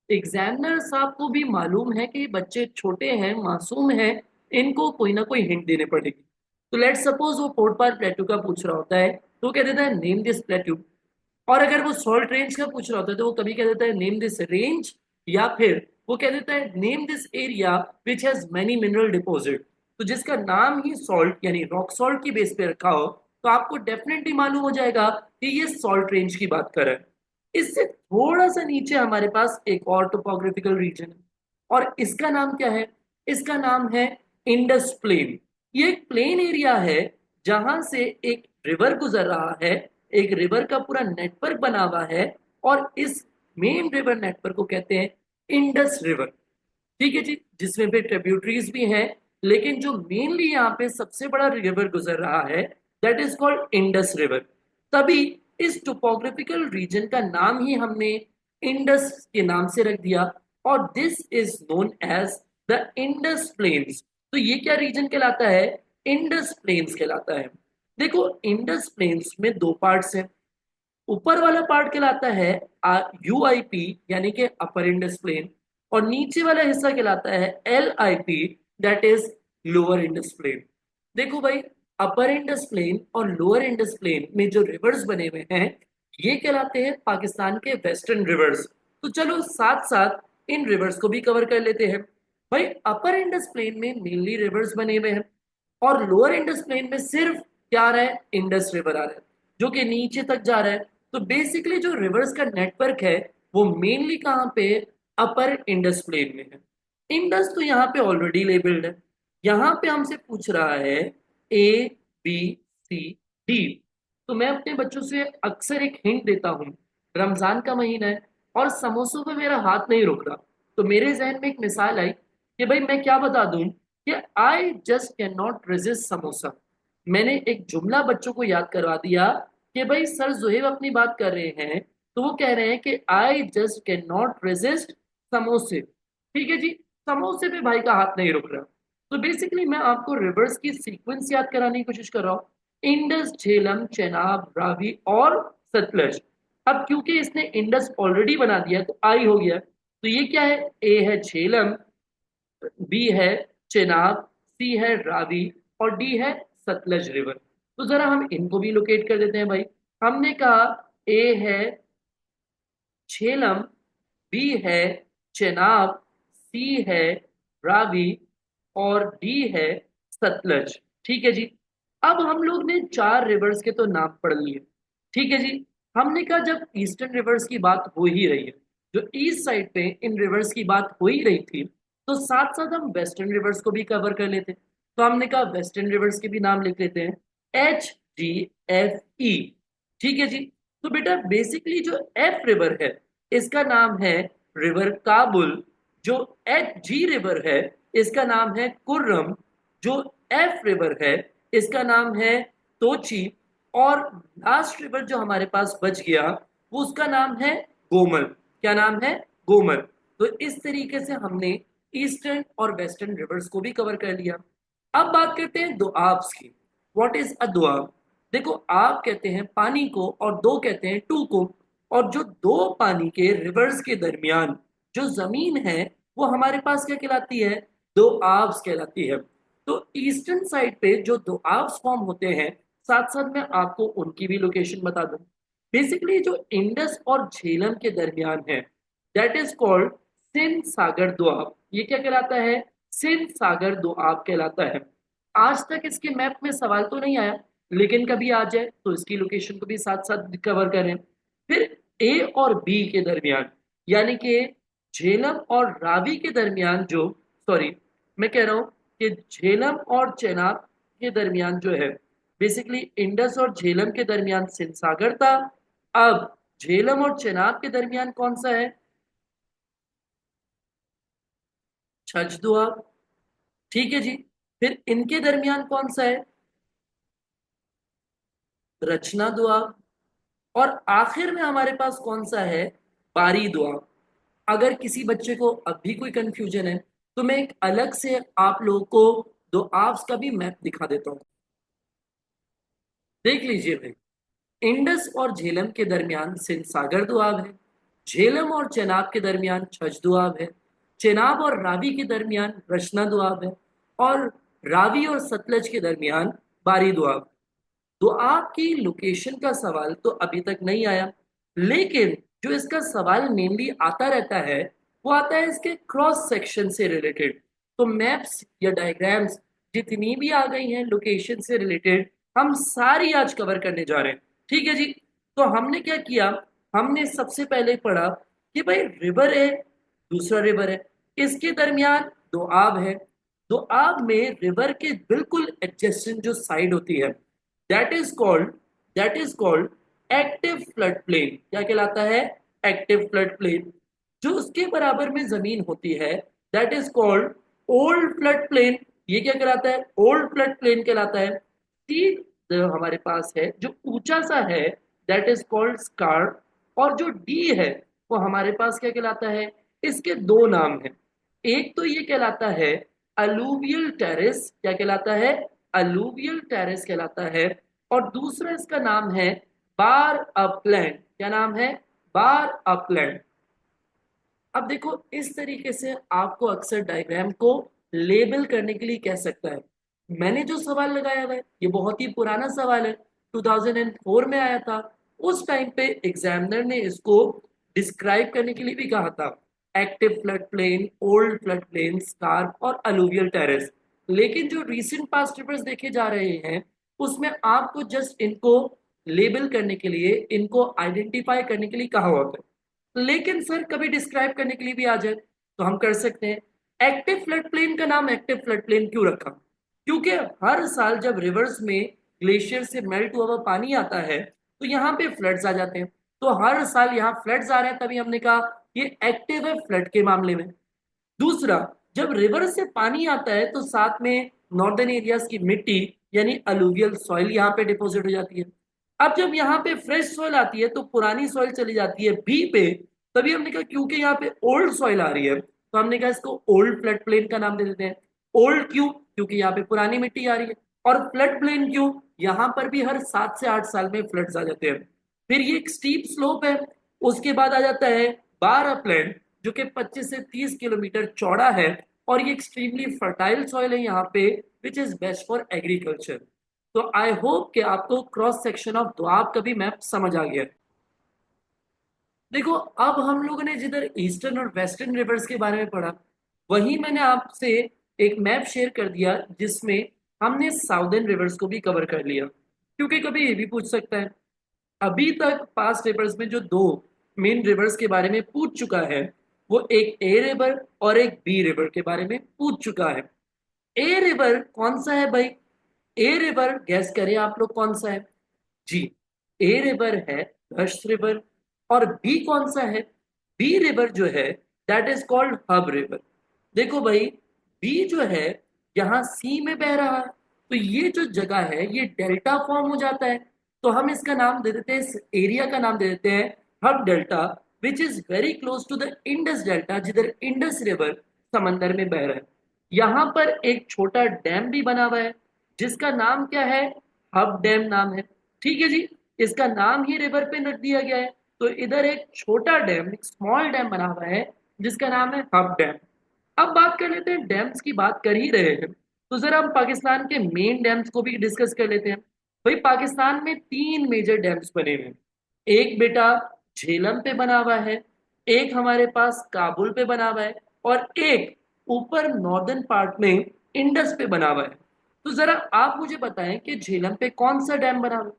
एग्जामिनर साहब को भी मालूम है कि बच्चे छोटे हैं, मासूम हैं, इनको कोई ना कोई हिंट देने पड़ेगी। तो लेट्स सपोज वो पोर्ट पार प्लेट्यू का पूछ रहा होता है तो कह देता है नेम दिस प्लेट्यू। और अगर वो सॉल्ट रेंज का पूछ रहा होता है तो वो कभी कह देता है नेम दिस रेंज, या फिर वो कह देता है name this area which has many mineral deposit. तो जिसका नाम ही सॉल्ट यानी रॉक सॉल्ट की बेस पे रखा हो तो आपको डेफिनेटली मालूम हो जाएगा कि ये सॉल्ट रेंज की बात कर रहा है। इससे थोड़ा सा नीचे हमारे पास एक और टोपोग्राफिकल रीजन है, और इसका नाम क्या है? इसका नाम है इंडस प्लेन। ये एक प्लेन एरिया है जहां से एक रिवर गुजर रहा है, एक रिवर का पूरा नेटवर्क बना हुआ है, और इस मेन रिवर नेटवर्क को कहते हैं इंडस रिवर, ठीक है जी। जिसमें पे ट्रिब्यूटरीज भी हैं, लेकिन जो मेनली यहाँ पे सबसे बड़ा रिवर गुजर रहा है that is called Indus river. तभी इस टोपोग्राफिकल रीजन का नाम ही हमने इंडस के नाम से रख दिया, और this is known as the Indus plains. तो ये क्या रीजन कहलाता है? इंडस प्लेन्स कहलाता है। देखो इंडस प्लेन्स में दो पार्ट्स हैं। ऊपर वाला पार्ट कहलाता है यूआईपी यानी कि अपर इंडस प्लेन, और नीचे वाला हिस्सा कहलाता है L I P, that is lower Indus plain. देखो भाई अपर इंडस प्लेन और लोअर इंडस प्लेन में जो रिवर्स बने हुए हैं ये कहलाते हैं पाकिस्तान के वेस्टर्न रिवर्स। तो चलो साथ साथ इन रिवर्स को भी कवर कर लेते हैं। भाई अपर इंडस प्लेन में मेनली रिवर्स बने हुए हैं और लोअर इंडस प्लेन में सिर्फ क्या आ रहा है, इंडस रिवर आ रहा है जो कि नीचे तक जा रहा है। तो बेसिकली जो रिवर्स का नेटवर्क है वो मेनली कहाँ पे, अपर इंडस प्लेन में है। इंडस तो यहाँ पे ऑलरेडी लेबल्ड है। यहाँ पे हमसे पूछ रहा है ए बी सी डी। तो मैं अपने बच्चों से अक्सर एक हिंट देता हूँ, रमजान का महीना है और समोसों पे मेरा हाथ नहीं रुक रहा। तो मेरे जहन में एक मिसाल आई कि भाई मैं क्या बता दूं कि I just can not resist samosa. मैंने एक जुमला बच्चों को याद करवा दिया कि भाई सर जुहेब अपनी बात कर रहे हैं तो वो कह रहे हैं कि I just can not resist समोसे। ठीक है जी, समोसे पे भाई का हाथ नहीं रुक रहा। तो बेसिकली मैं आपको रिवर्स की सीक्वेंस याद कराने की कोशिश कर रहा हूँ, इंडस झेलम चेनाब रावी और सतलज। अब क्योंकि इसने इंडस ऑलरेडी बना दिया तो आई हो गया। तो ये क्या है, ए है झेलम, बी है चेनाब, सी है रावी और डी है सतलज रिवर। तो जरा हम इनको भी लोकेट कर देते हैं भाई। हमने कहा ए है झेलम, बी है चेनाब, सी है रावी और डी है सतलज। ठीक है जी। अब हम लोग ने चार रिवर्स के तो नाम पढ़ लिए। ठीक है जी। हमने कहा जब ईस्टर्न रिवर्स की बात हो ही रही है, जो ईस्ट साइड पे इन रिवर्स की बात हो ही रही थी, तो साथ साथ हम वेस्टर्न रिवर्स को भी कवर कर लेते। तो हमने कहा वेस्टर्न रिवर्स के भी नाम लिख लेते हैं, HGFE। ठीक है जी। तो बेटा बेसिकली जो एफ रिवर है इसका नाम है रिवर काबुल। जो HG रिवर है इसका नाम है कुर्रम। जो एफ रिवर है इसका नाम है तोची। और लास्ट रिवर जो हमारे पास बच गया वो उसका नाम है गोमल। क्या नाम है, गोमल। तो इस तरीके से हमने ईस्टर्न और वेस्टर्न रिवर्स को भी कवर कर लिया। अब बात करते हैं दोआब्स की। What is a Doab. देखो आप कहते हैं पानी को और दो कहते हैं टू को। और जो दो पानी के रिवर्स के दरमियान जो जमीन है वो हमारे पास क्या कहलाती है, दो आब्स कहलाती है। तो ईस्टर्न साइड पे जो दो आब्स फॉर्म होते हैं साथ साथ मैं आपको उनकी भी लोकेशन बता दूं। बेसिकली जो इंडस और झेलम के दरमियान है दैट इज कॉल्ड सिंध सागर दोआब। ये क्या कहलाता है, सिंध सागर दोआब कहलाता है। आज तक इसके मैप में सवाल तो नहीं आया, लेकिन कभी आ जाए तो इसकी लोकेशन को भी साथ साथ कवर करें। फिर ए और बी के दरमियान यानी कि झेलम और रावी के दरमियान जो, सॉरी मैं कह रहा हूं कि झेलम और चेनाब के दरमियान जो है, बेसिकली इंडस और झेलम के दरमियान सिंध सागर था। अब झेलम और चेनाब के दरमियान कौन सा है, छज दोआब। ठीक है जी। फिर इनके दरमियान कौन सा है, रचना दोआब। और आखिर में हमारे पास कौन सा है, बारी दोआब। अगर किसी बच्चे को अब भी कोई कंफ्यूजन है तो मैं एक अलग से आप लोगों को दो आप्स का भी मैप दिखा देता हूँ। देख लीजिए भाई, इंडस और झेलम के दरमियान सिंध सागर दोआब है। झेलम और चेनाब के दरमियान छज दोआब है। चेनाब और रावी के दरमियान रचना दोआब है। और रावी और सतलज के दरमियान बारी दोआब। तो आपकी लोकेशन का सवाल तो अभी तक नहीं आया, लेकिन जो इसका सवाल मेनली आता रहता है वो आता है इसके क्रॉस सेक्शन से रिलेटेड। तो मैप्स या डायग्राम्स जितनी भी आ गई हैं लोकेशन से रिलेटेड हम सारी आज कवर करने जा रहे हैं। ठीक है जी। तो हमने क्या किया, हमने सबसे पहले पढ़ा कि भाई रिवर है, दूसरा रिवर है, इसके दरमियान दो आब है। दो आब में रिवर के बिल्कुल एडजेसेंट जो साइड होती है that is called that is called active flood plane. क्या कहलाता है, एक्टिव फ्लड प्लेन। जो उसके बराबर में जमीन होती है that is called old flood plane. ये क्या कहलाता है, ओल्ड फ्लड प्लेन कहलाता है। सी जो हमारे पास है जो ऊंचा सा है दैट इज कॉल्ड स्कार। और जो डी है वो हमारे पास क्या कहलाता है, इसके दो नाम है। एक तो ये कहलाता है अलूवियल टेरेस। क्या कहलाता है, अलूवियल टेरेस कहलाता है। और दूसरा इसका नाम है बार अपलैंड। क्या नाम है, बार अपलैंड। अब देखो इस तरीके से आपको अक्सर डायग्राम को लेबल करने के लिए कह सकता है। मैंने जो सवाल लगाया हुआ है ये बहुत ही पुराना सवाल है, 2004 में आया था। उस टाइम पे एग्जामिनर ने इसको डिस्क्राइब करने के लिए भी कहा था, active flood plain, old flood plain, scarp और अलूवियल टेरेस। लेकिन जो रीसेंट पास्ट पेपर्स देखे जा रहे हैं उसमें आपको जस्ट इनको लेबल करने के लिए, इनको आइडेंटिफाई करने के लिए कहा होता है। लेकिन सर कभी डिस्क्राइब करने के लिए भी आ जाए तो हम कर सकते हैं। एक्टिव फ्लड प्लेन का नाम एक्टिव फ्लड प्लेन क्यों रखा? क्योंकि हर साल जब रिवर्स में ग्लेशियर से मेल्ट हुआ हुआ पानी आता है तो यहाँ पे फ्लड्स आ जाते हैं। तो हर साल यहाँ फ्लड्स आ रहे हैं, तभी हमने कहा ये एक्टिव है फ्लड के मामले में। दूसरा, जब रिवर से पानी आता है तो साथ में नॉर्दर्न एरियाज की मिट्टी यानी अलूवियल सॉइल यहाँ पे डिपॉजिट हो जाती है। अब जब यहाँ पे फ्रेश सॉइल आती है तो पुरानी सॉइल चली जाती है बी पे। तभी हमने कहा क्योंकि यहाँ पे ओल्ड सॉइल आ रही है तो हमने कहा इसको ओल्ड फ्लड प्लेन का नाम दे देते हैं। ओल्ड क्यों? क्योंकि यहाँ पे पुरानी मिट्टी आ रही है। और फ्लड प्लेन क्यों? यहाँ पर भी हर 7 से 8 साल में फ्लड्स आ जाते हैं। फिर ये एक स्टीप स्लोप है। उसके बाद आ जाता है बार अपलैंड, जो कि 25 से 30 किलोमीटर चौड़ा है। और ये एक्सट्रीमली फर्टाइल सॉइल है यहाँ पे, which is best for agriculture. तो आई होप कि आपको क्रॉस सेक्शन ऑफ द्वाब का भी मैप समझ आ गया। देखो, अब हम लोगों ने जिधर ईस्टर्न और वेस्टर्न रिवर्स के बारे में पढ़ा, वहीं मैंने आपसे एक मैप शेयर कर दिया जिसमें हमने साउदर्न रिवर्स को भी कवर कर लिया, क्योंकि कभी ये भी पूछ सकता है। अभी तक पास्ट रिवर्स में जो दो मेन रिवर्स के बारे में पूछ चुका है, वो एक ए रिवर और एक बी रिवर के बारे में पूछ चुका है। ए रिवर कौन सा है भाई? ए रिवर गैस करें आप लोग कौन सा है? जी, ए रिवर है दश रिवर। और बी कौन सा है? बी रिवर जो है that is called hub river. देखो भाई, बी जो है यहाँ सी में बह रहा है, तो ये जो जगह है ये डेल्टा फॉर्म हो जाता है। तो हम इसका नाम दे देते हैं, इस एरिया का नाम दे देते हैं Hub delta, which is very close to the Indus delta, जिधर इंडस रिवर समंदर में बह रहा है। यहाँ पर एक छोटा डैम भी बना हुआ है जिसका नाम क्या है? हब डैम नाम है। ठीक है जी, इसका नाम ही रिवर पे रख दिया गया है। तो इधर एक छोटा डैम, एक स्मॉल डैम बना हुआ है जिसका नाम है हब डैम। अब बात कर लेते हैं, डैम्स की बात कर ही रहे हैं तो जरा हम पाकिस्तान के मेन डैम्स को भी डिस्कस कर लेते हैं। भाई, पाकिस्तान में 3 मेजर डैम्स बने हुए हैं। एक बेटा झेलम पे बना हुआ है, एक हमारे पास काबुल पे बना हुआ है, और एक ऊपर नॉर्दर्न पार्ट में इंडस पे बना हुआ है। तो जरा आप मुझे बताएं कि झेलम पे कौन सा डैम बना हुआ है?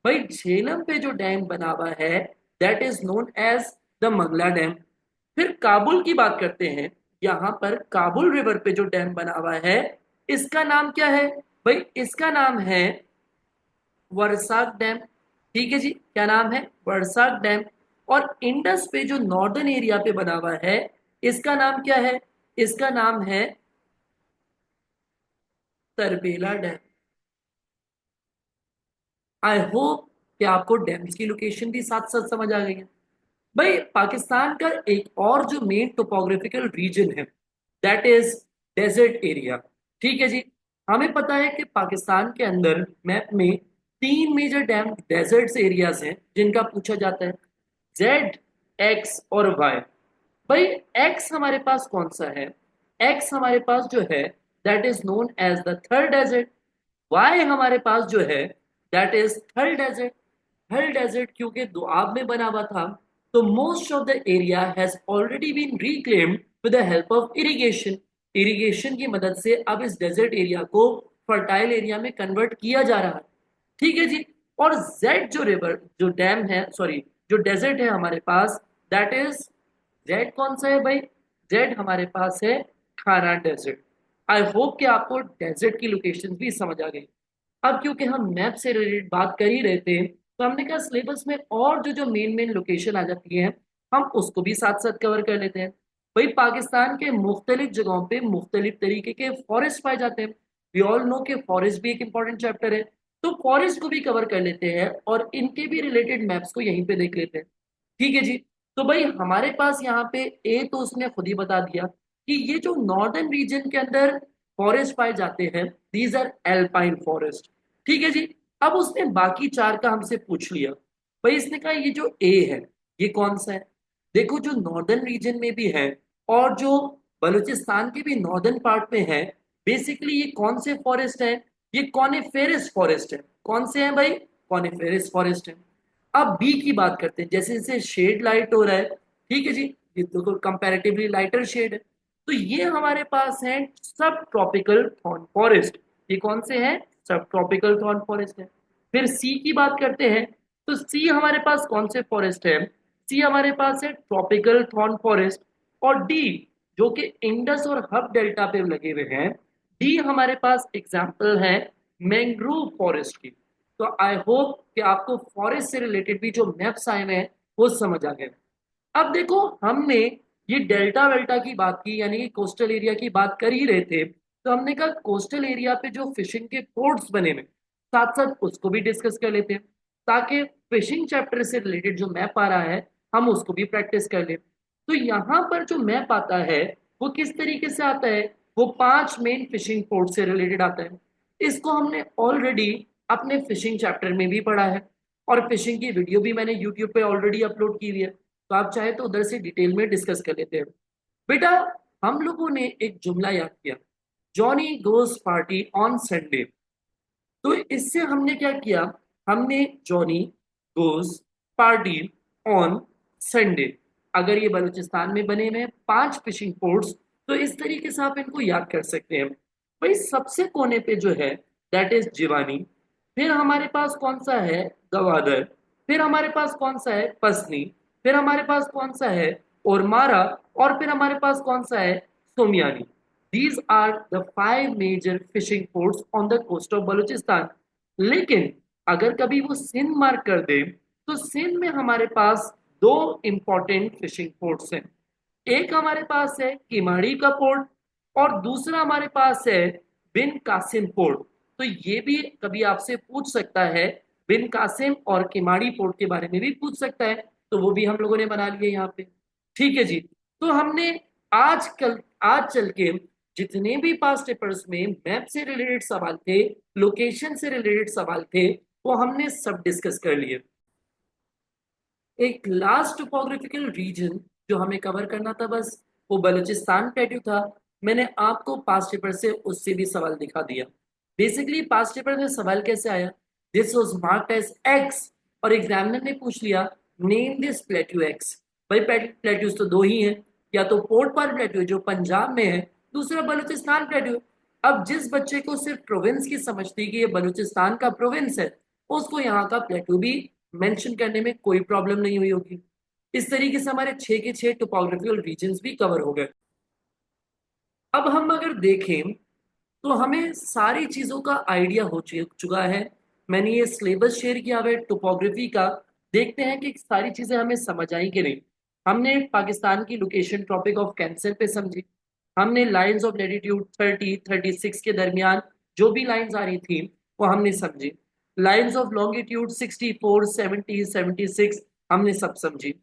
भाई, झेलम पे जो डैम बना हुआ है that is known as the Mangla dam. फिर काबुल की बात करते हैं। यहाँ पर काबुल रिवर पे जो डैम बना हुआ है, इसका नाम क्या है? भाई, इसका नाम है वर्साक डैम। ठीक है जी, क्या नाम है? वर्साक डैम। और इंडस पे जो नॉर्दर्न एरिया पे बना हुआ है, इसका नाम क्या है? इसका नाम है तरबेला डैम। आई होप कि आपको डैम्स की लोकेशन भी साथ साथ समझ आ गई है। भाई, पाकिस्तान का एक और जो मेन टोपोग्राफिकल रीजन है दैट इज डेजर्ट एरिया। ठीक है जी, हमें पता है कि पाकिस्तान के अंदर मैप में 3 मेजर डैम डेजर्ट्स एरियाज हैं जिनका पूछा जाता है, जेड, एक्स और वाई। भाई, एक्स हमारे पास कौन सा है? एक्स हमारे पास जो है that is known as the third desert. Why हमारे पास जो है that is third desert. Third desert क्योंकि दुआब में बना हुआ था, तो most of the area has already been reclaimed with the help of irrigation. Irrigation की मदद से अब इस डेजर्ट एरिया को फर्टाइल एरिया में कन्वर्ट किया जा रहा है। ठीक है जी। और जेड जो रिवर, जो डैम है, सॉरी, जो डेजर्ट है हमारे पास, दैट इज, जेड कौन सा है भाई? जेड हमारे पास है खारा डेजर्ट। आई होप कि आपको डेजर्ट की लोकेशन भी समझ आ गई। अब क्योंकि हम मैप से रिलेटेड बात कर ही रहे थे, तो हमने कहा सिलेबस में और जो जो मेन मेन लोकेशन आ जाती हैं हम उसको भी साथ साथ कवर कर लेते हैं। भाई, पाकिस्तान के मुख्तलिफ जगहों पे मुख्तलिफ तरीके के फॉरेस्ट पाए जाते हैं। वी ऑल नो कि फॉरेस्ट भी एक इंपॉर्टेंट चैप्टर है, तो फॉरेस्ट को भी कवर कर लेते हैं और इनके भी रिलेटेड मैप्स को यहीं पे देख लेते हैं। ठीक है जी। तो भाई, हमारे पास यहाँ पे ए तो उसने खुद ही बता दिया कि ये जो नॉर्दर्न रीजन के अंदर फॉरेस्ट पाए जाते हैं, दीज आर एल्पाइन फॉरेस्ट। ठीक है जी। अब उसने बाकी चार का हमसे पूछ लिया। भाई, इसने कहा ये जो ए है ये कौन सा है? देखो, जो नॉर्दर्न रीजन में भी है और जो बलूचिस्तान के भी नॉर्दर्न पार्ट में है, बेसिकली ये कौन से फॉरेस्ट है? ये कॉनिफेरस फॉरेस्ट है। कौन से हैं भाई? कॉनिफेरस फॉरेस्ट है। अब बी की बात करते हैं। जैसे जैसे शेड लाइट हो रहा है, ठीक है जी, ये तो कंपैरेटिवली लाइटर शेड है, तो ये हमारे पास है सब ट्रॉपिकल थॉर्न फॉरेस्ट। ये कौन से हैं? सब ट्रॉपिकल थॉर्न फॉरेस्ट है। फिर सी की बात करते हैं, तो सी हमारे पास कौन से फॉरेस्ट है? सी हमारे पास है ट्रॉपिकल थॉर्न फॉरेस्ट। और डी, जो कि इंडस और हब डेल्टा पे लगे हुए हैं, डी हमारे पास एग्जाम्पल है मैंग्रोव फॉरेस्ट की। तो आई होप कि आपको फॉरेस्ट से रिलेटेड भी जो मैप्स आए हुए हैं वो समझ आ गए। अब देखो, हमने ये डेल्टा वेल्टा की बात की, यानी कि कोस्टल एरिया की बात कर ही रहे थे, तो हमने कहा कोस्टल एरिया पे जो फिशिंग के पोर्ट्स बने हुए, साथ साथ उसको भी डिस्कस कर लेते हैं, ताकि फिशिंग चैप्टर से रिलेटेड जो मैप आ रहा है हम उसको भी प्रैक्टिस कर लें। तो यहाँ पर जो मैप आता है वो किस तरीके से आता है? वो 5 मेन फिशिंग पोर्ट से रिलेटेड आता है। इसको हमने ऑलरेडी अपने फिशिंग चैप्टर में भी पढ़ा है, और फिशिंग की वीडियो भी मैंने यूट्यूब पे ऑलरेडी अपलोड की हुई है, तो आप चाहे तो उधर से डिटेल में डिस्कस कर लेते हैं। बेटा, हम लोगों ने एक जुमला याद किया, Johnny goes party on Sunday. तो इससे हमने क्या किया? हमने Johnny goes party on Sunday, अगर ये बलूचिस्तान में बने हुए हैं 5 फिशिंग पोर्ट्स, तो इस तरीके से आप इनको याद कर सकते हैं। भाई सबसे कोने पे जो है दैट इज जिवानी, फिर हमारे पास कौन सा है? गवादर, फिर हमारे पास कौन सा है? पसनी, फिर हमारे पास कौन सा है? ओरमारा, और फिर हमारे पास कौन सा है? सोमियानी। These are the 5 major fishing ports on the coast of Balochistan. लेकिन अगर कभी वो सिंध मार्क कर दे, तो सिंध में हमारे पास 2 इंपॉर्टेंट फिशिंग पोर्ट्स हैं। एक हमारे पास है किमाड़ी का पोर्ट, और दूसरा हमारे पास है बिन कासिम पोर्ट। तो ये भी कभी आपसे पूछ सकता है, बिन कासिम और किमाड़ी पोर्ट के बारे में भी पूछ सकता है, तो वो भी हम लोगों ने बना लिया यहाँ पे। ठीक है जी। तो हमने आज चल के जितने भी पास्ट पेपर्स में मैप से रिलेटेड सवाल थे, लोकेशन से रिलेटेड सवाल थे, वो हमने सब डिस्कस कर लिए। एक लास्ट टोपोग्राफिकल रीजन जो हमें कवर करना था बस, वो बलूचिस्तान प्लेट्यू था। मैंने आपको पास्ट पेपर से उससे भी सवाल दिखा दिया। बेसिकली पास्ट पेपर में सवाल कैसे आया? This was marked as X, और एग्जामिनर ने पूछ लिया नेम दिस प्लेट्यू एक्स। भाई प्लेट्यूज तो 2 ही हैं, या तो पोर्ट पार प्लेट्यू जो पंजाब में है, दूसरा बलूचिस्तान प्लेट्यू। अब जिस बच्चे को सिर्फ प्रोविंस की समझ थी कि ये बलूचिस्तान का प्रोविंस है, उसको यहाँ का प्लेट्यू भी मेंशन करने में कोई प्रॉब्लम नहीं हुई होगी। इस तरीके से हमारे 6 के 6 टोपोग्राफिकल रीजन्स भी कवर हो गए। अब हम अगर देखें तो हमें सारी चीजों का आइडिया हो चुका है। मैंने ये सिलेबस शेयर किया हुआ है टोपोग्राफी का। देखते हैं कि सारी चीजें हमें समझ आई कि नहीं। हमने पाकिस्तान की लोकेशन ट्रॉपिक ऑफ कैंसर पे समझी। हमने लाइंस ऑफ लैटिट्यूड 30-36 के दरमियान जो भी लाइंस आ रही थी वो हमने समझी। लाइंस ऑफ लॉन्गिट्यूड 64, 70, 76 हमने सब समझी।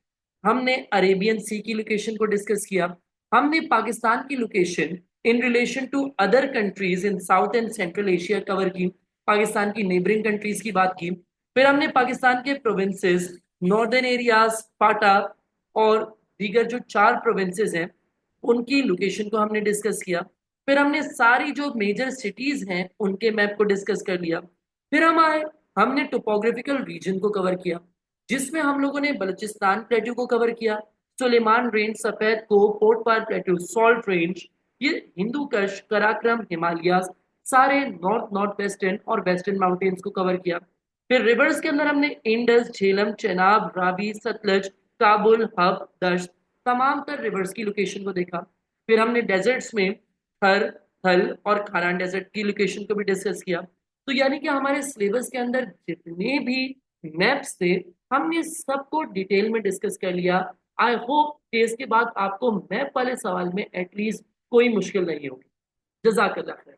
हमने अरेबियन सी की लोकेशन को डिस्कस किया। हमने पाकिस्तान की location in relation to other countries in south and central Asia cover की, पाकिस्तान की नेबरिंग कंट्रीज की बात की। फिर हमने पाकिस्तान के प्रोविंसेस, नॉर्दर्न एरियाज, फाटा और दीगर जो 4 प्रोविंसेस हैं उनकी लोकेशन को हमने डिस्कस किया। फिर हमने सारी जो मेजर सिटीज हैं उनके मैप को डिस्कस कर लिया। फिर हम आए, हमने टोपोग्राफिकल रीजन को कवर किया, जिसमें हम लोगों ने बलूचिस्तान प्लेट्यू को कवर किया, सुलेमान रेंज, सफेद को, पोर्ट पार प्लेट्यू, सॉल्ट रेंज, ये हिंदू कश, कराक्रम, हिमालयास, सारे नॉर्थ नॉर्थ वेस्टर्न और वेस्टर्न माउंटेन्स को कवर किया। फिर रिवर्स के अंदर हमने इंडस, झेलम, चेनाब, रावी, सतलज, काबुल, हब, दश्त, तमाम तर रिवर्स की लोकेशन को देखा। फिर हमने डेजर्ट्स में थर, थल और खारान डेजर्ट की लोकेशन को भी डिस्कस किया। तो यानी कि हमारे सिलेबस के अंदर जितने भी मैप्स थे हमने सबको डिटेल में डिस्कस कर लिया। आई होप कि इसके बाद आपको मैप वाले सवाल में एटलीस्ट कोई मुश्किल नहीं होगी। जजाकल्लाह खैर।